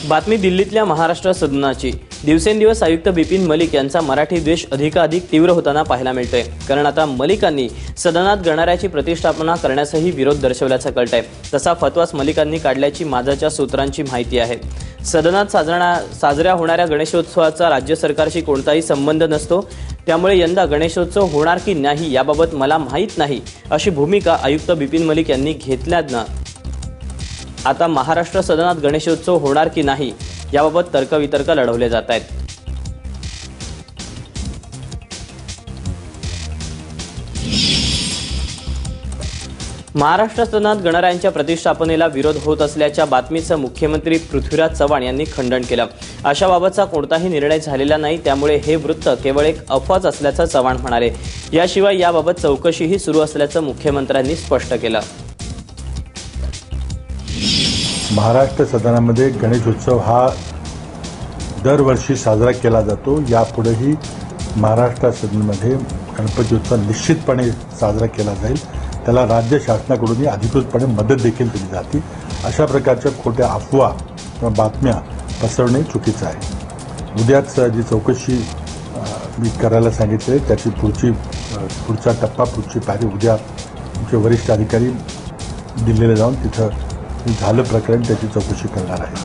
बातमी दिल्लीतल्या महाराष्ट्र सदनाची। दिवसेंदिवस आयुक्त बिपिन मलिक यांचा मराठी द्वेष अधिकाधिक तीव्र होताना पाहायला मिळतोय। कारण आता मलिकांनी सदनात गणरायाची प्रतिष्ठापना करण्यासही विरोध दर्शवल्याचं कळतंय। तसा फतवाच मलिकांनी काढल्याची माझाच्या सूत्रांची माहिती आहे। सदनात साजऱ्या होणाऱ्या गणेशोत्सवाचा राज्य सरकारशी कोणताही संबंध नसतो, त्यामुळे यंदा गणेशोत्सव होणार की नाही याबाबत मला माहीत नाही, अशी भूमिका आयुक्त बिपिन मलिक यांनी घेतल्यानं आता महाराष्ट्र सदनात गणेशोत्सव होणार की नाही याबाबत तर्कवितर्क लढवले जात आहेत। महाराष्ट्र सदनात गणरायांच्या प्रतिष्ठापनेला विरोध होत असल्याच्या बातमीचं मुख्यमंत्री पृथ्वीराज चव्हाण यांनी खंडन केलं। अशाबाबतचा कोणताही निर्णय झालेला नाही, त्यामुळे हे वृत्त केवळ एक अफवाच असल्याचं चव्हाण म्हणाले। याशिवाय याबाबत चौकशीही सुरू असल्याचं मुख्यमंत्र्यांनी स्पष्ट केलं। महाराष्ट्र सदनामध्ये गणेशोत्सव हा दरवर्षी साजरा केला जातो। यापुढेही महाराष्ट्र सदनामध्ये गणपती निश्चितपणे साजरा केला जाईल। त्याला राज्य शासनाकडूनही अधिकृतपणे मदत देखील दिली जाते। अशा प्रकारच्या खोट्या अफवा किंवा बातम्या पसरवणे चुकीचं आहे। उद्याच जी चौकशी मी करायला सांगितले त्याची पुढचा टप्पा, पुढची पायरी उद्या आमचे वरिष्ठ अधिकारी दिल्लीला जाऊन तिथं झालं प्रकरण त्याची चौकशी करणार आहे।